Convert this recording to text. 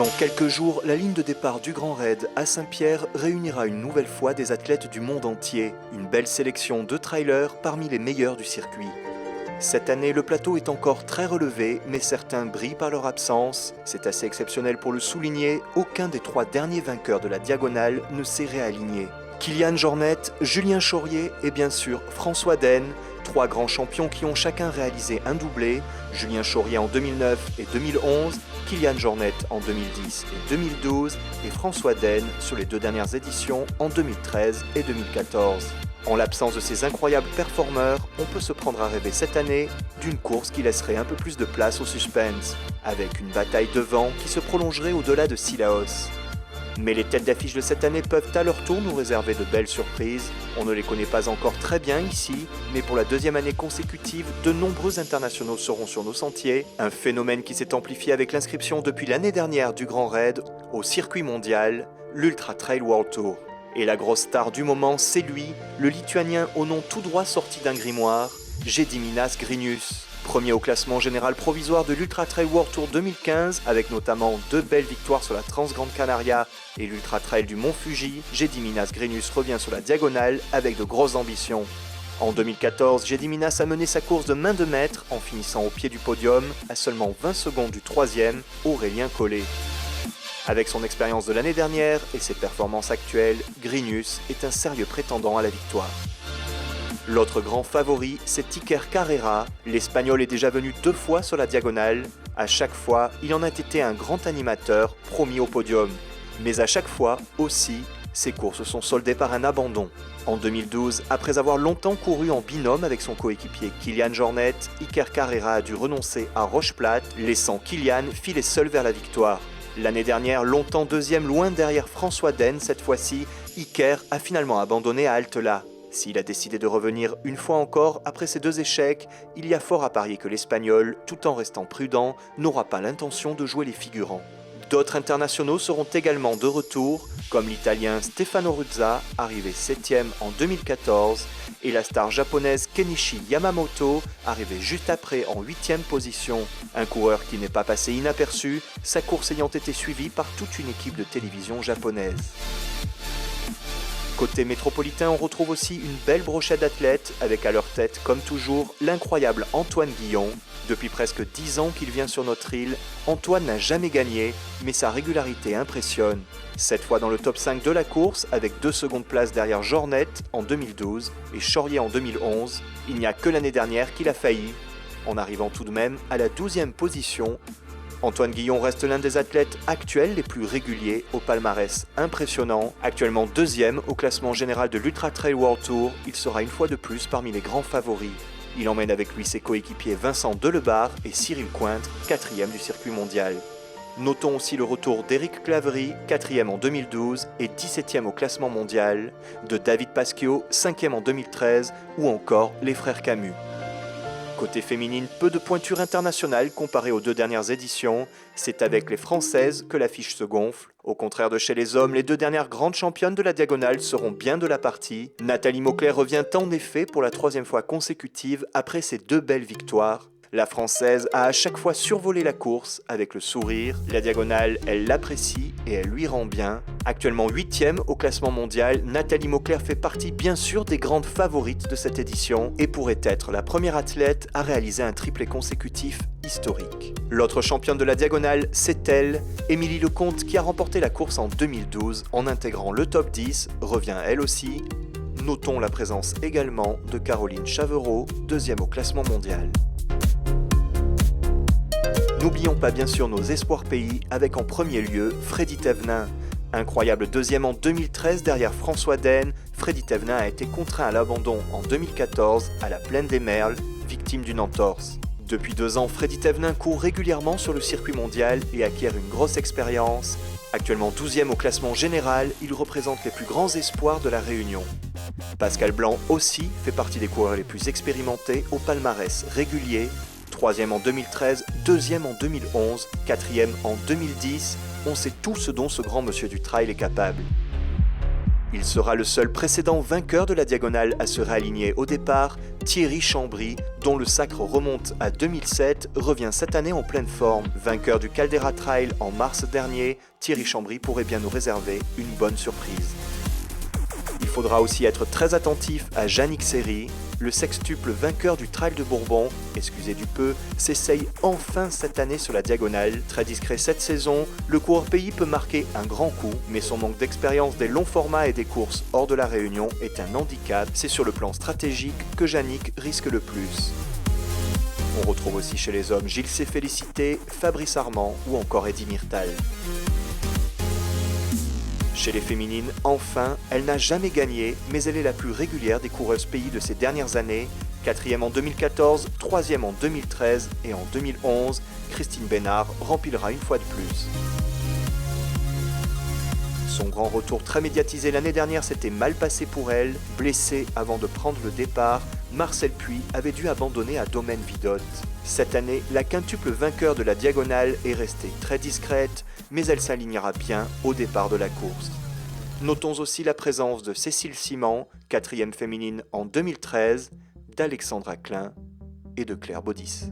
Dans quelques jours, la ligne de départ du Grand Raid à Saint-Pierre réunira une nouvelle fois des athlètes du monde entier. Une belle sélection de trailers parmi les meilleurs du circuit. Cette année, le plateau est encore très relevé, mais certains brillent par leur absence. C'est assez exceptionnel pour le souligner, aucun des 3 derniers vainqueurs de la Diagonale ne s'est réaligné. Kilian Jornet, Julien Chaurier et bien sûr François Den, 3 grands champions qui ont chacun réalisé un doublé, Julien Chaurier en 2009 et 2011, Kilian Jornet en 2010 et 2012 et François Den sur les 2 dernières éditions en 2013 et 2014. En l'absence de ces incroyables performeurs, on peut se prendre à rêver cette année d'une course qui laisserait un peu plus de place au suspense, avec une bataille de vent qui se prolongerait au-delà de Sillaos. Mais les têtes d'affiche de cette année peuvent à leur tour nous réserver de belles surprises. On ne les connaît pas encore très bien ici, mais pour la 2e année consécutive, de nombreux internationaux seront sur nos sentiers. Un phénomène qui s'est amplifié avec l'inscription depuis l'année dernière du Grand Raid au circuit mondial, l'Ultra Trail World Tour. Et la grosse star du moment, c'est lui, le Lituanien au nom tout droit sorti d'un grimoire, Gediminas Grinius. Premier au classement général provisoire de l'Ultra Trail World Tour 2015, avec notamment 2 belles victoires sur la Transgrande Canaria et l'Ultra Trail du Mont Fuji, Gediminas Grinius revient sur la Diagonale avec de grosses ambitions. En 2014, Gediminas a mené sa course de main de maître en finissant au pied du podium, à seulement 20 secondes du 3e, Aurélien Collet. Avec son expérience de l'année dernière et ses performances actuelles, Grinius est un sérieux prétendant à la victoire. L'autre grand favori, c'est Iker Carrera. L'Espagnol est déjà venu 2 fois sur la Diagonale. À chaque fois, il en a été un grand animateur, promis au podium. Mais à chaque fois, aussi, ses courses sont soldées par un abandon. En 2012, après avoir longtemps couru en binôme avec son coéquipier Kilian Jornet, Iker Carrera a dû renoncer à Roche-Plate, laissant Kilian filer seul vers la victoire. L'année dernière, longtemps 2e loin derrière François Den, cette fois-ci, Iker a finalement abandonné à Altela. S'il a décidé de revenir une fois encore après ces 2 échecs, il y a fort à parier que l'Espagnol, tout en restant prudent, n'aura pas l'intention de jouer les figurants. D'autres internationaux seront également de retour, comme l'Italien Stefano Ruzza, arrivé 7e en 2014, et la star japonaise Kenichi Yamamoto, arrivé juste après en 8e position. Un coureur qui n'est pas passé inaperçu, sa course ayant été suivie par toute une équipe de télévision japonaise. Côté métropolitain, on retrouve aussi une belle brochette d'athlètes, avec à leur tête, comme toujours, l'incroyable Antoine Guillon. Depuis presque 10 ans qu'il vient sur notre île, Antoine n'a jamais gagné, mais sa régularité impressionne. Cette fois dans le top 5 de la course, avec 2 secondes places derrière Jornet en 2012 et Chaurier en 2011, il n'y a que l'année dernière qu'il a failli, en arrivant tout de même à la 12e position. Antoine Guillon reste l'un des athlètes actuels les plus réguliers au palmarès impressionnant. Actuellement 2e au classement général de l'Ultra Trail World Tour, il sera une fois de plus parmi les grands favoris. Il emmène avec lui ses coéquipiers Vincent Delebarre et Cyril Cointre, 4e du circuit mondial. Notons aussi le retour d'Éric Claverie, 4e en 2012 et 17e au classement mondial, de David Pasquio, 5e en 2013 ou encore les frères Camus. Côté féminine, peu de pointure internationale comparée aux 2 dernières éditions, c'est avec les Françaises que l'affiche se gonfle. Au contraire de chez les hommes, les 2 dernières grandes championnes de la Diagonale seront bien de la partie. Nathalie Mauclair revient en effet pour la 3e fois consécutive après ses 2 belles victoires. La Française a à chaque fois survolé la course avec le sourire. La Diagonale, elle l'apprécie et elle lui rend bien. Actuellement 8e au classement mondial, Nathalie Mauclair fait partie bien sûr des grandes favorites de cette édition et pourrait être la première athlète à réaliser un triplé consécutif historique. L'autre championne de la Diagonale, c'est elle, Émilie Lecomte, qui a remporté la course en 2012 en intégrant le top 10, revient elle aussi. Notons la présence également de Caroline Chavereau, 2e au classement mondial. N'oublions pas bien sûr nos espoirs pays avec en premier lieu Freddy Thévenin. Incroyable 2e en 2013 derrière François Den, Freddy Thévenin a été contraint à l'abandon en 2014 à la Plaine des Merles, victime d'une entorse. Depuis 2 ans, Freddy Thévenin court régulièrement sur le circuit mondial et acquiert une grosse expérience. Actuellement 12e au classement général, il représente les plus grands espoirs de la Réunion. Pascal Blanc aussi fait partie des coureurs les plus expérimentés au palmarès régulier. 3e en 2013, 2e en 2011, 4e en 2010, on sait tout ce dont ce grand monsieur du trail est capable. Il sera le seul précédent vainqueur de la diagonale à se réaligner au départ. Thierry Chambry, dont le sacre remonte à 2007, revient cette année en pleine forme. Vainqueur du Caldera Trail en mars dernier, Thierry Chambry pourrait bien nous réserver une bonne surprise. Il faudra aussi être très attentif à Yannick Seri. Le sextuple vainqueur du Trail de Bourbon, excusez du peu, s'essaye enfin cette année sur la diagonale. Très discret cette saison, le coureur pays peut marquer un grand coup, mais son manque d'expérience des longs formats et des courses hors de la Réunion est un handicap. C'est sur le plan stratégique que Yannick risque le plus. On retrouve aussi chez les hommes Gilles C. Félicité, Fabrice Armand ou encore Eddy Myrtal. Chez les féminines, enfin, elle n'a jamais gagné, mais elle est la plus régulière des coureuses pays de ces dernières années. 4e en 2014, 3e en 2013 et en 2011, Christine Bénard remplira une fois de plus. Son grand retour très médiatisé l'année dernière s'était mal passé pour elle. Blessée avant de prendre le départ, Marcel Puy avait dû abandonner à Domaine Vidotte. Cette année, la quintuple vainqueur de la diagonale est restée très discrète, mais elle s'alignera bien au départ de la course. Notons aussi la présence de Cécile Simon, 4e féminine en 2013, d'Alexandra Klein et de Claire Baudis.